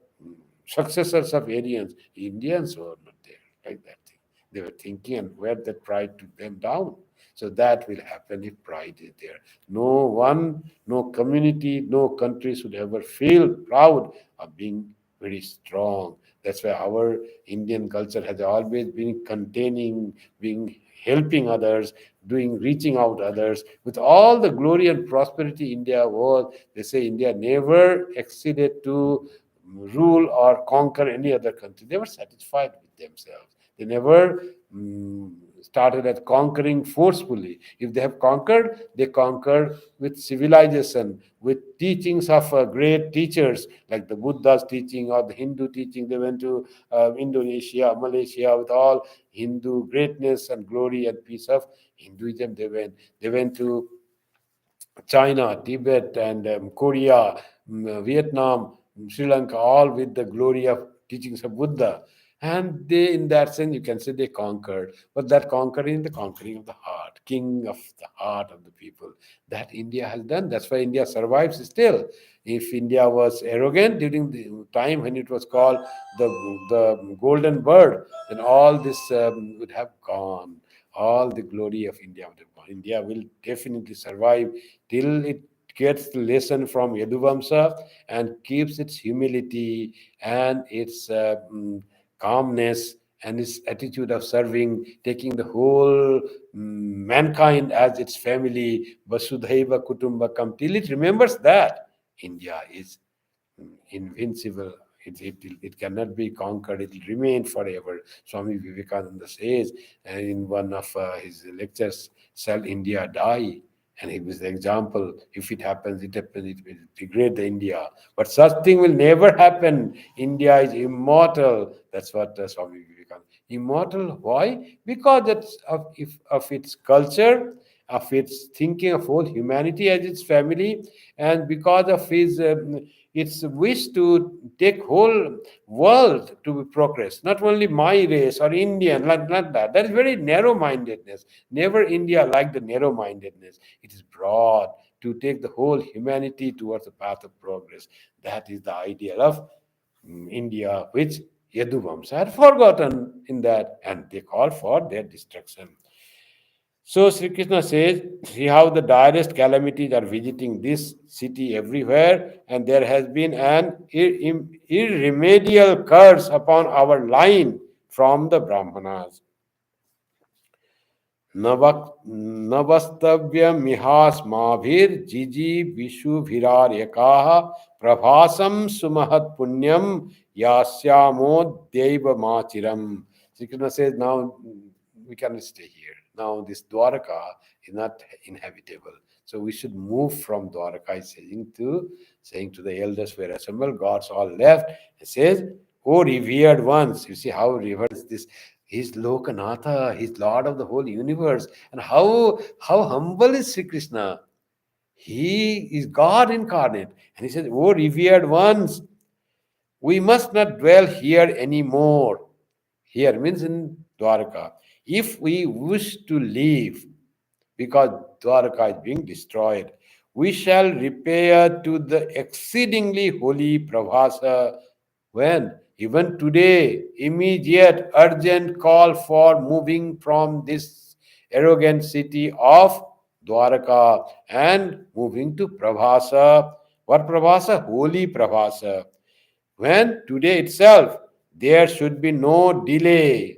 A: successors of Aryans. Indians were not there like that thing. They were thinking, and where that pride took them down. So that will happen if pride is there. No one, no community, no country should ever feel proud of being very strong. That's why our Indian culture has always been containing, being helping others, doing reaching out others. With all the glory and prosperity India was, they say India never exceeded to rule or conquer any other country. They were satisfied with themselves. They never started at conquering forcefully. If they have conquered, they conquered with civilization, with teachings of great teachers like the Buddha's teaching or the Hindu teaching. They went to Indonesia, Malaysia with all Hindu greatness and glory and peace of Hinduism. They went to China, Tibet, and Korea, Vietnam, Sri Lanka, all with the glory of teachings of Buddha. And they, in that sense, you can say they conquered. But that conquering, the conquering of the heart, king of the heart of the people, that India has done. That's why India survives still. If India was arrogant during the time when it was called the golden bird, then all this would have gone. All the glory of India would have gone. India will definitely survive till it gets the lesson from Yaduvamsa and keeps its humility and its calmness and its attitude of serving, taking the whole mankind as its family, Vasudhaiva Kutumbakam, till it remembers that India is invincible. It cannot be conquered. It will remain forever. Swami Vivekananda says in one of his lectures, shall India die? And he was the example. If it happens, it happens. It will degrade the India. But such thing will never happen. India is immortal. That's what Swami Vivekananda. Immortal. Why? Because that's of its culture, of its thinking of whole humanity as its family, and because of his its wish to take whole world to progress, not only my race or Indian, not that. That is very narrow-mindedness. Never India like the narrow-mindedness. It is broad to take the whole humanity towards the path of progress. That is the ideal of India, which Yaduvamsa had forgotten in that, and they call for their destruction. So Sri Krishna says, see how the direst calamities are visiting this city everywhere, and there has been an irremediable curse upon our line from the Brahmanas. नवस्तव्य मिहास्माभिर जिजी विशुभिरार्यकाः प्रभासम सुमहत Punyam यास्यामोद्यैव माचिरम. Sri Krishna says, now we can stay here. Now this Dwaraka is not inhabitable. So we should move from Dwaraka, saying to the elders who were assembled, gods all left. It says, O revered ones. You see how revered is this? He's Lokanatha, he's Lord of the whole universe. And how humble is Sri Krishna? He is God incarnate. And he says, O revered ones, we must not dwell here anymore. Here means in Dwaraka. If we wish to leave, because Dwaraka is being destroyed, we shall repair to the exceedingly holy Pravasa. When? Even today, immediate, urgent call for moving from this arrogant city of Dwaraka and moving to Pravasa. What Pravasa? Holy Pravasa. When? Today itself. There should be no delay.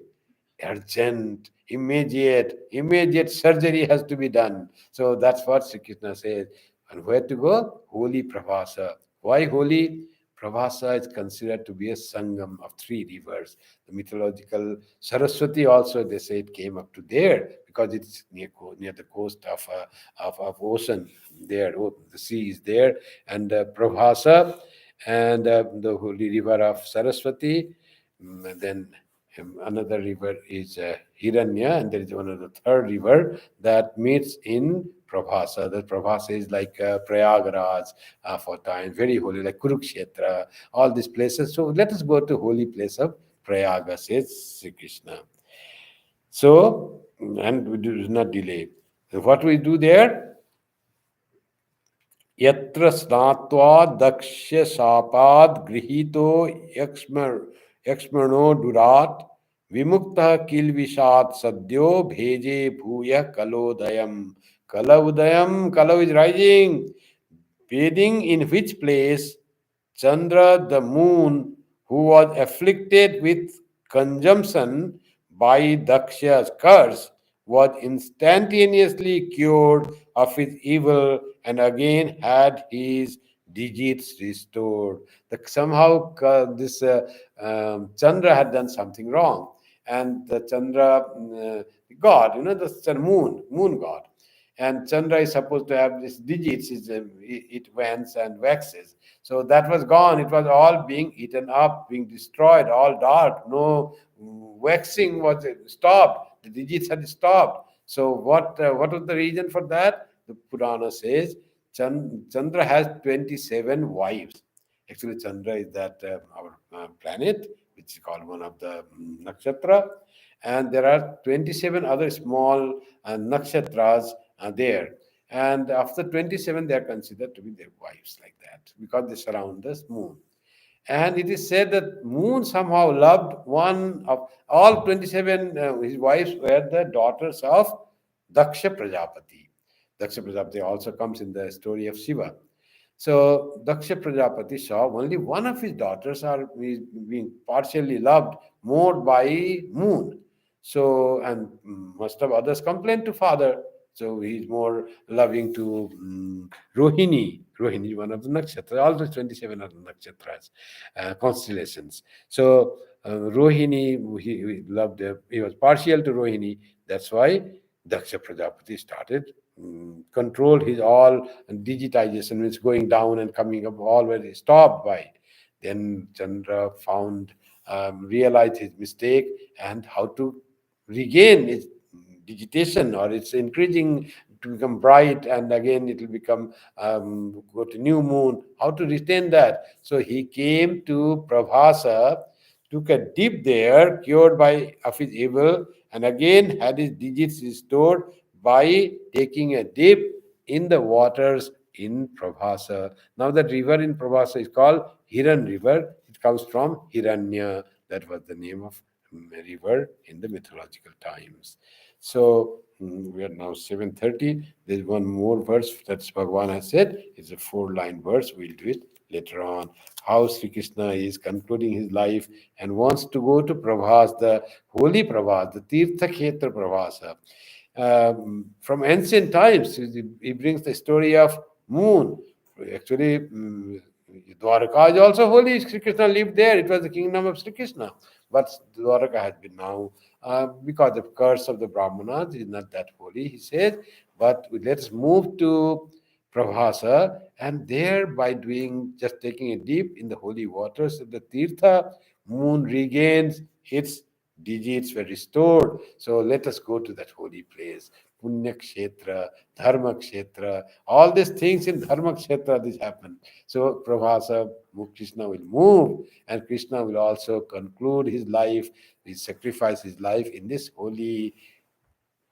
A: Urgent, immediate surgery has to be done. So that's what Sri Krishna says. And where to go? Holy Pravasa. Why holy? Pravasa is considered to be a sangam of three rivers. The mythological Saraswati also, they say it came up to there because it's near the coast of ocean. There, the sea is there, and Pravasa and the holy river of Saraswati. Then Another river is Hiranya, and there is one of the third river that meets in Prabhasa. The Prabhasa is like Prayagraj for time, very holy, like Kurukshetra, all these places. So let us go to holy place of Prayaga, says Sri Krishna. So, and we do not delay. What we do there? यत्र स्नात्वा दक्ष्य शापाद गृहीतो यक्ष्मणो दुरात विमुक्तः किल्विषात् सद्यो भेजे भूय कलोदयम. Kalo is rising. Bathing in which place Chandra, the moon, who was afflicted with consumption by Daksha's curse, was instantaneously cured of his evil and again had his digits restored. Somehow this Chandra had done something wrong, and the Chandra god, the moon god, and Chandra is supposed to have these digits, it wanes and waxes. So that was gone. It was all being eaten up, being destroyed, all dark. No waxing was stopped. The digits had stopped. So what was the reason for that? The Purana says Chandra has 27 wives. Actually, Chandra is that our planet, which is called one of the nakshatra, and there are 27 other small nakshatras there. And after 27, they are considered to be their wives, like that, because they surround the moon. And it is said that moon somehow loved one of all 27, his wives were the daughters of Daksha Prajapati. Daksha Prajapati also comes in the story of Shiva. So Daksha Prajapati saw only one of his daughters is being partially loved more by moon. So, and must have others complained to father. So he's more loving to Rohini. Rohini is one of the nakshatras. All the 27 are the nakshatras, constellations. So Rohini, he loved, he was partial to Rohini. That's why Daksha Prajapati started controlled his all digitization, means going down and coming up, all were stopped by it. Then Chandra realized his mistake and how to regain its digitation, or it's increasing to become bright, and again it will become go to new moon. How to retain that? So he came to Prabhasa, took a dip there, cured by of his evil, and again had his digits restored by taking a dip in the waters in Prabhasa. Now that river in Prabhasa is called Hiran River. It comes from Hiranya. That was the name of river in the mythological times. So we are now 7:30. There's one more verse that Bhagavan has said. It's a 4-line verse. We'll do it later on. How Sri Krishna is concluding his life and wants to go to Prabhas, the holy Prabhas, the Tirtha Khetra Prabhasa. From ancient times, he brings the story of moon. Actually, Dwarka is also holy. Sri Krishna lived there. It was the kingdom of Sri Krishna. But Dwarka has been now, because of curse of the Brahmanas, is not that holy, he says. But let's move to Prabhasa, and there by doing, just taking a dip in the holy waters of the Tirtha, moon regains its digits were restored. So let us go to that holy place. Punya Kshetra, Dharma Kshetra, all these things in Dharma Kshetra, this happen. So Prabhasa, Krishna will move, and Krishna will also conclude his life, he sacrifice his life in this holy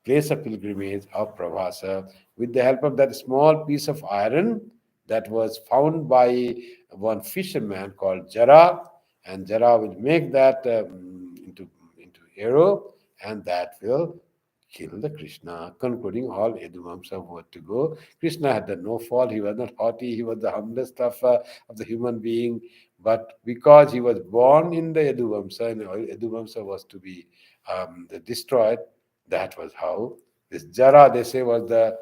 A: place of pilgrimage of Pravasa with the help of that small piece of iron that was found by one fisherman called Jara, and Jara will make that into arrow, and that will kill the Krishna, concluding all Yaduvamsa were to go. Krishna had done no fault. He was not haughty. He was the humblest of the human being. But because he was born in the Yaduvamsa, and Yaduvamsa was to be destroyed, that was how this Jara, they say, was the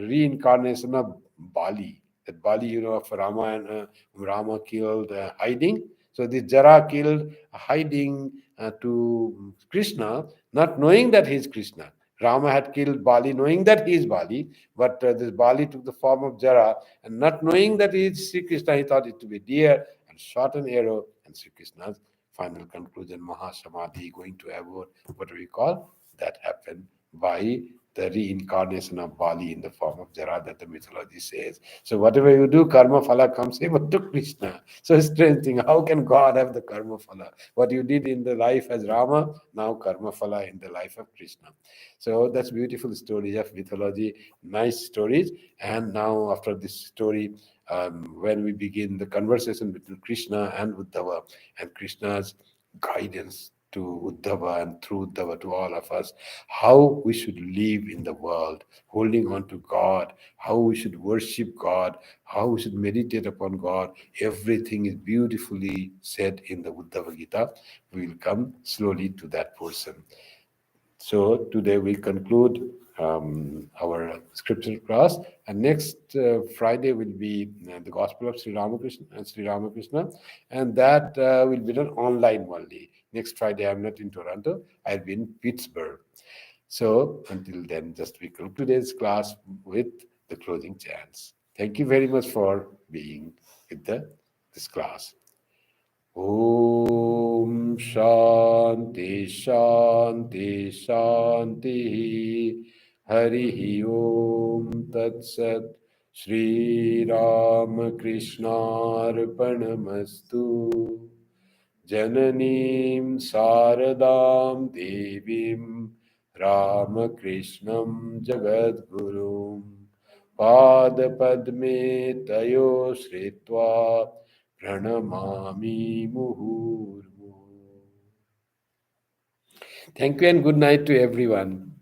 A: reincarnation of Bali. That Bali, of Rama, and Rama killed hiding. So this Jara killed hiding to Krishna, not knowing that he is Krishna. Rama had killed Bali, knowing that he is Bali, but this Bali took the form of Jara, and not knowing that he is Sri Krishna, he thought it to be deer and shot an arrow, and Sri Krishna final conclusion, Mahasamadhi, going to have what do we call? That happened by the reincarnation of Bali in the form of Jara, that the mythology says. So whatever you do, karma phala comes even to Krishna. So strange thing, how can God have the karma phala? What you did in the life as Rama, now karma phala in the life of Krishna. So that's beautiful stories of mythology, nice stories. And now after this story, when we begin the conversation between Krishna and Uddhava, and Krishna's guidance to Uddhava and through Uddhava to all of us, how we should live in the world, holding on to God, how we should worship God, how we should meditate upon God. Everything is beautifully said in the Uddhava Gita. We will come slowly to that portion. So today we conclude our scripture class, and next Friday will be the Gospel of Sri Ramakrishna, and that will be done online only. Next Friday, I'm not in Toronto; I'll be in Pittsburgh. So until then, just we conclude today's class with the closing chants. Thank you very much for being with this class. Om Shanti Shanti Shanti Hari Om Tat Sat Shri Ram Krishna Arpanamastu Jananim Saradam Devim Ramakrishnam Jagadgurum Padpadme Tayo Sritva Pranamami Muhurmu. Thank you and good night to everyone.